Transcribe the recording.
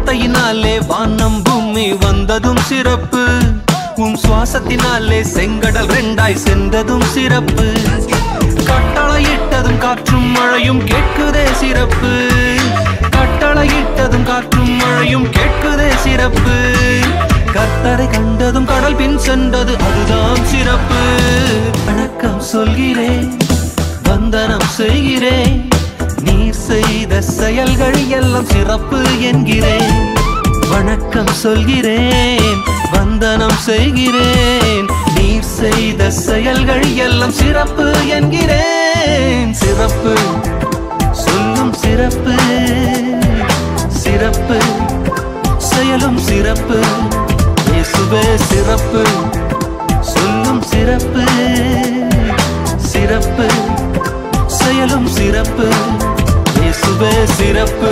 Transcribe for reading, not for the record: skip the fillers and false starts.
வார்த்தையினாலே வானம் பூமி வந்ததும் சிறப்பு உன் சுவாசத்தினாலே செங்கடல் ரெண்டாய் சென்றதும் சிறப்பு கட்டளையிட்டதும் காற்றும் மழையும் கேட்குதே சிறப்பு கட்டளையிட்டதும் காற்றும் மழையும் கேட்குதே சிறப்பு கர்த்தரை கண்டதும் கடல் பின் சென்றது அதுதான் சிறப்பு வணக்கம் சொல்கிறேன் வந்தனம் செய்கிறேன் நீர் செய்த செயல்கள் எல்லாம் சிறப்பு என்கிறேன் வணக்கம் சொல்கிறேன் வந்தனம் செய்கிறேன் நீர் செய்த செயல்கள் எல்லாம் சிறப்பு என்கிறேன் சிறப்பு சொல்லும் சிறப்பு சிறப்பு செயலும் சிறப்பு இயேசுவே சிறப்பு சொல்லும் சிறப்பு சிறப்பு செயலும் சிறப்பு இயேசுவே சிறப்பு